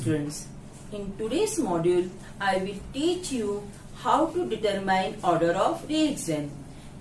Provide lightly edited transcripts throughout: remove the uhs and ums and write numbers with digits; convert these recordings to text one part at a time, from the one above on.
students, in today's module I will teach you how to determine order of reaction.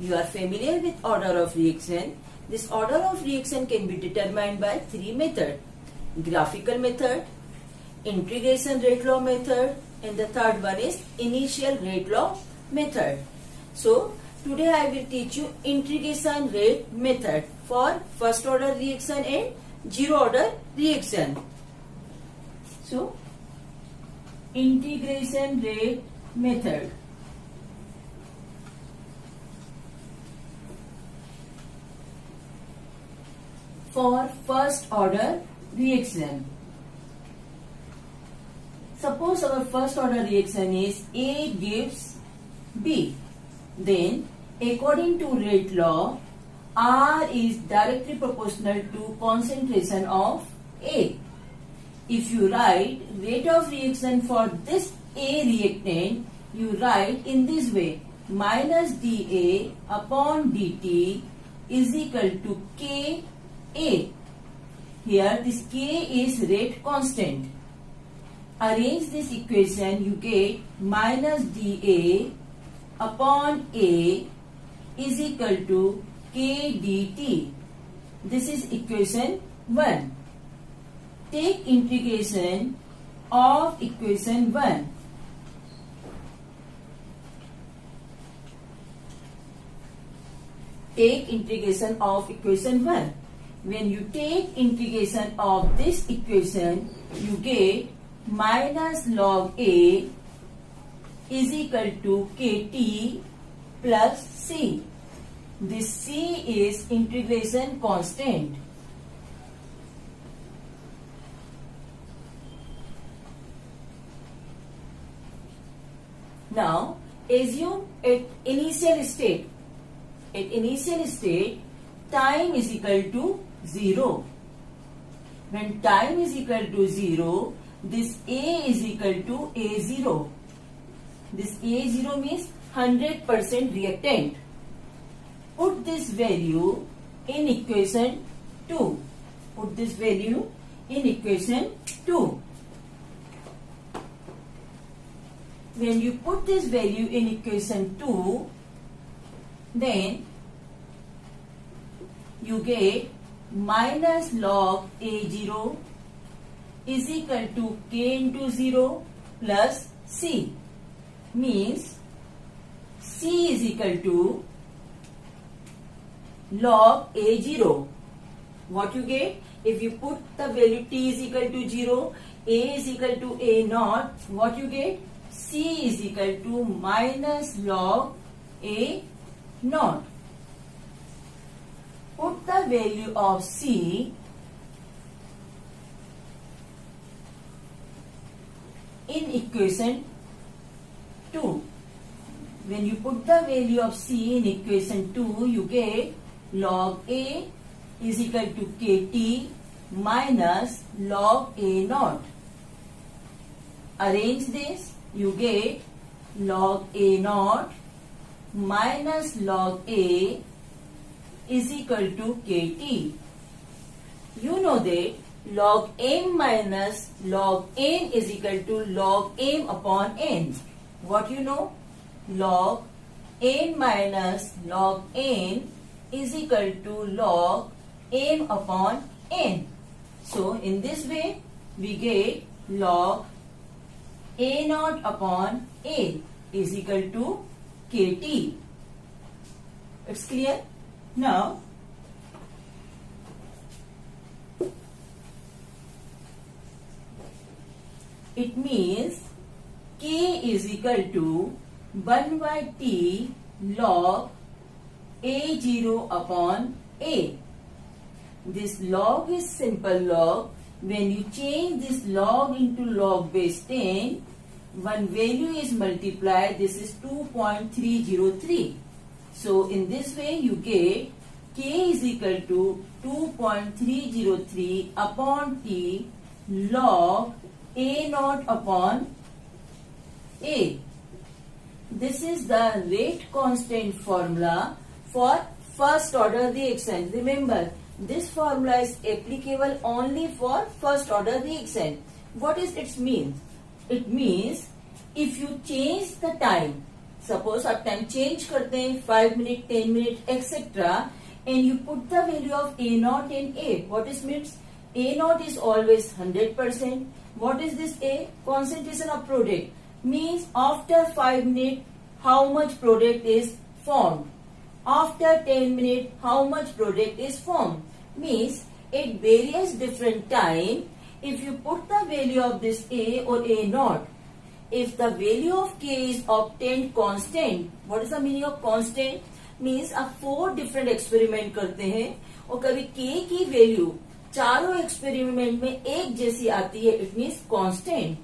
You are familiar with order of reaction. This order of reaction can be determined by three methods: graphical method, integration rate law method, and the third one is initial rate law method. So today I will teach you integration rate method for first order reaction and zero order reaction. So integration rate method. For first order reaction. Suppose our first order reaction is A gives B. Then according to rate law, R is directly proportional to concentration of A. If you write rate of reaction for this A reactant, you write in this way: minus dA upon dt is equal to Ka. Here this K is rate constant. Arrange this equation, you get minus dA upon A is equal to K dt. This is equation 1. Take integration of equation 1. Take integration of equation 1. When you take integration of this equation, you get minus log A is equal to Kt plus C. This C is integration constant. Now assume at initial state. At initial state, time is equal to 0. When time is equal to 0, this A is equal to A0. This A0 means 100% reactant. Put this value in equation 2. Put this value in equation 2. When you put this value in equation 2, then you get minus log A0 is equal to K into 0 plus C. Means C is equal to log A0. What you get? If you put the value T is equal to 0, A is equal to A0, what you get? C is equal to minus log A0. Put the value of C in equation 2. When you put the value of C in equation 2, you get log A is equal to Kt minus log A0. Arrange this, you get log A0 minus log A is equal to Kt. You know that log M minus log N is equal to log M upon N. What you know? Log N minus log N is equal to log M upon N. So in this way we get log A0 upon A is equal to Kt. It's clear? Now it means K is equal to 1 by T log A0 upon A. This log is simple log. When you change this log into log base 10, one value is multiplied. This is 2.303. So in this way you get K is equal to 2.303 upon T log A0 upon A. This is the rate constant formula for first order reaction. Remember, this formula is applicable only for first order reaction. what is its means? It means if you change the time, suppose आप time change करते हैं 5 minute, 10 minute, etc. and you put the value of A naught in A. What is means? A naught is always 100%. What is this A? Concentration of product. Means after 5 minutes, how much product is formed. After 10 minutes, how much product is formed. Means at various different time, if you put the value of this A or A naught, if the value of K is obtained constant, what is the meaning of constant? Means आप 4 different experiment करते हैं और कभी K की value चारों experiment में एक जैसी आती है, इट मीन्स कांस्टेंट.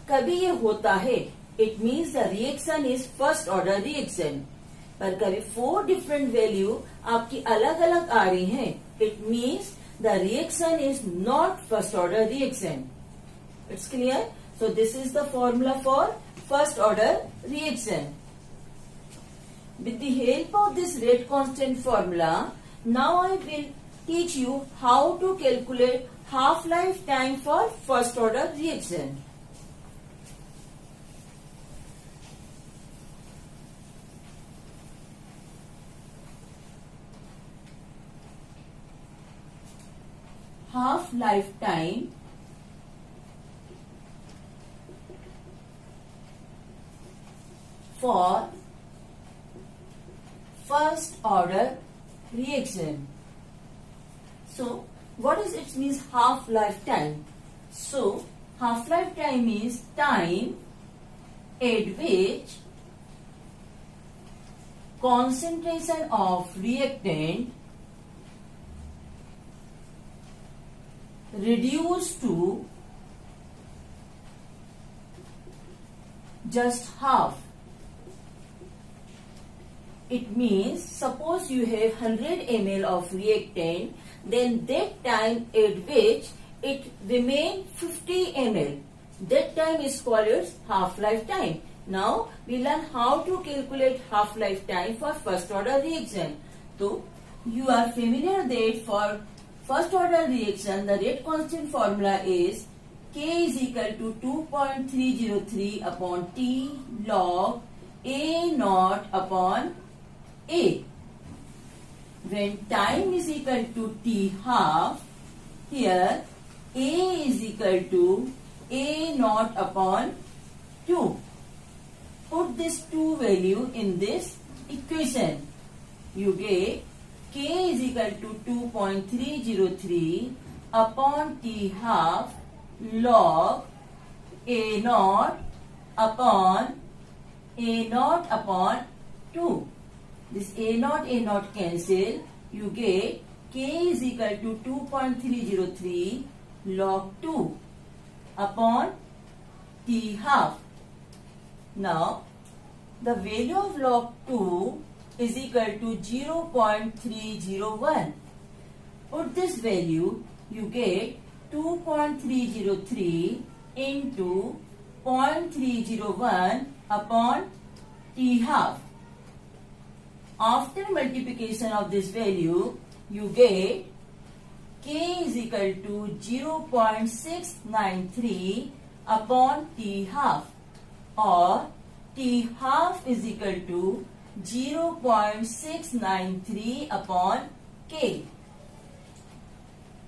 कभी ये होता है, it means the reaction is first order reaction. पर कभी 4 डिफरेंट वैल्यू आपकी अलग अलग आ रही हैं, it means the reaction is not first order reaction. It's clear? So this is the formula for first order reaction. With the help of this rate constant formula, now I will teach you how to calculate half-life time for first order reaction. Half-life time for first order reaction. So, what is it means half-life time? So, half-life time is time at which concentration of reactant reduced to just half. It means, suppose you have 100 ml of reactant, then that time at which it remain 50 ml, that time is called its half-life time. Now we learn how to calculate half-life time for first order reaction. So you are familiar that for first order reaction, the rate constant formula is K is equal to 2.303 upon T log A naught upon A. When time is equal to T half, here A is equal to A naught upon 2. Put this 2 value in this equation. You get K is equal to 2.303 upon T half log A naught upon 2. This A naught cancel. You get K is equal to 2.303 log 2 upon T half. Now, the value of log 2 is equal to 0.301. Put this value, you get 2.303 into 0.301 upon T half. After multiplication of this value, you get K is equal to 0.693 upon T half, or T half is equal to 0.693 upon K.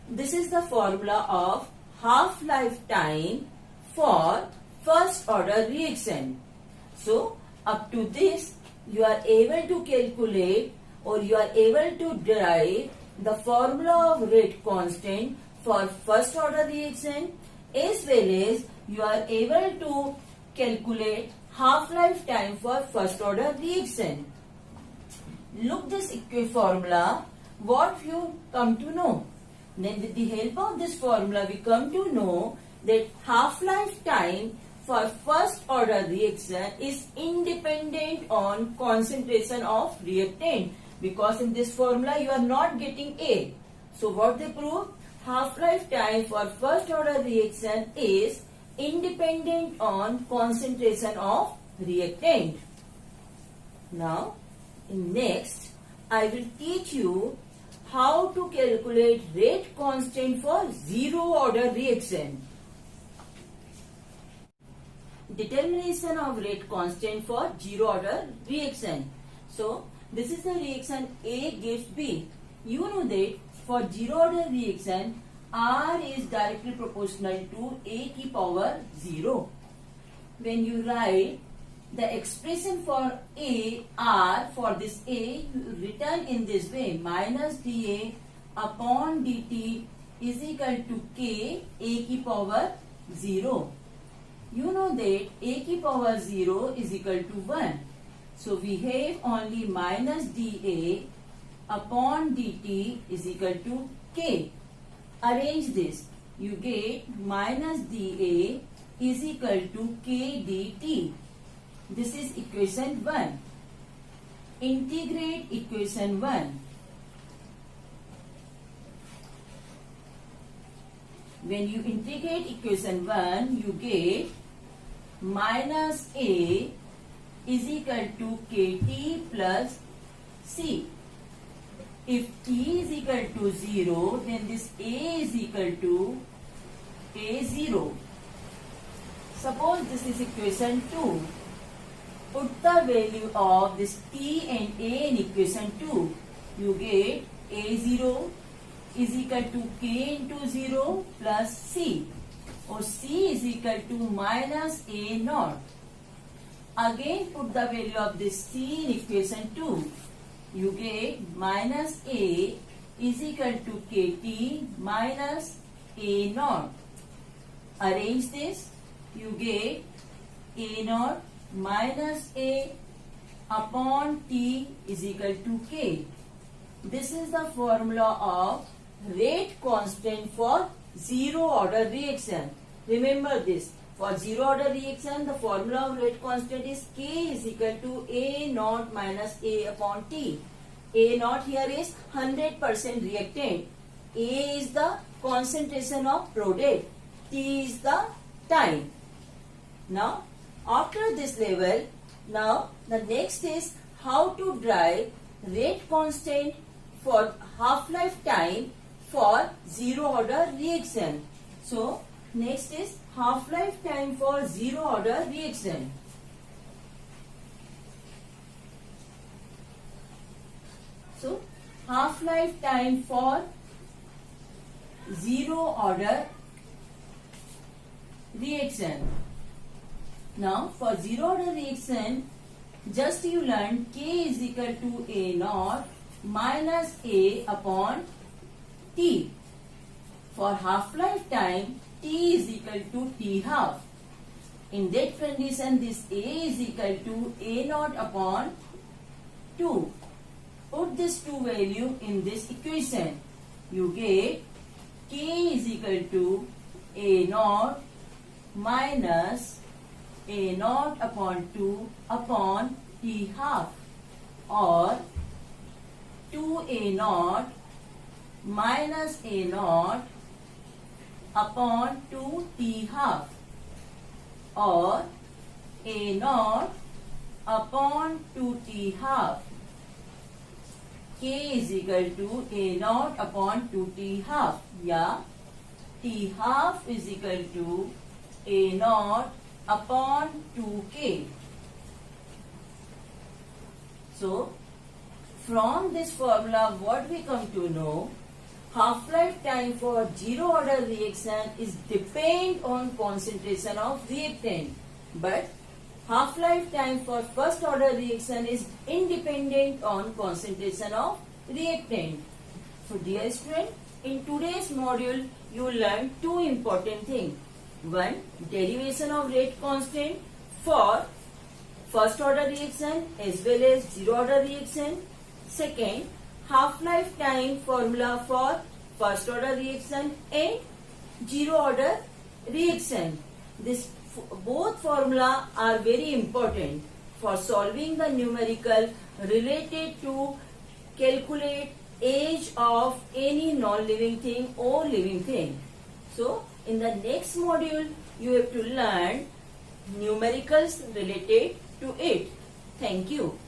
This is the formula of half-life time for first order reaction. So, up to this, you are able to calculate or you are able to derive the formula of rate constant for first order reaction, as well as you are able to calculate half-life time for first order reaction. Look this formula, what you come to know. Then with the help of this formula, we come to know that half-life time for first order reaction is independent on concentration of reactant, because in this formula you are not getting A. So what they prove? Half-life time for first order reaction is independent on concentration of reactant. Now, in next, I will teach you how to calculate rate constant for zero order reaction. determination of rate constant for zero order reaction. So this is the reaction A gives B. You know that for zero order reaction R is directly proportional to A की power 0. When you write the expression for A, R, for this A, you written in this way, minus dA upon dt is equal to K, A की power 0. You know that A की power 0 is equal to 1. So we have only minus dA upon dt is equal to K. Arrange this. You get minus dA is equal to K dt. This is equation 1. Integrate equation 1. When you integrate equation 1, you get minus A is equal to KT plus C. If T is equal to 0, then this A is equal to A0. Suppose this is equation 2. Put the value of this T and A in equation 2. You get A0 is equal to K into 0 plus C. Or C is equal to minus A0. Again put the value of this C in equation 2. You get minus A is equal to KT minus A0. Arrange this. You get A0 minus A upon T is equal to K. This is the formula of rate constant for zero order reaction. Remember this. For zero order reaction, the formula of rate constant is K is equal to A0 minus A upon T. A0 here is 100% reactant. A is the concentration of product. T is the time. Now, after this level, now the next is how to derive rate constant for half-life time for zero order reaction. So, next is half-life time for zero order reaction. So, half-life time for zero order reaction. Now, for zero order reaction, just you learn K is equal to A0 minus A upon T. For half-life time, T is equal to T half. In that condition, this A is equal to A0 upon 2. Put this 2 value in this equation. You get K is equal to A0 minus A0 upon 2 upon T half, or 2A0 minus A0 upon 2T half, or A0 upon 2T half. K is equal to A0 upon 2T half. Yeah, T half is equal to A0 upon 2K. So, from this formula, what we come to know, half-life time for zero order reaction is depend on concentration of reactant, but half-life time for first order reaction is independent on concentration of reactant. So, dear student, in today's module, you learn two important things. One, derivation of rate constant for first order reaction as well as zero order reaction. Second, half-life time formula for first order reaction and zero order reaction. Both formula are very important for solving the numerical related to calculate age of any non-living thing or living thing. So, in the next module, you have to learn numericals related to it. Thank you.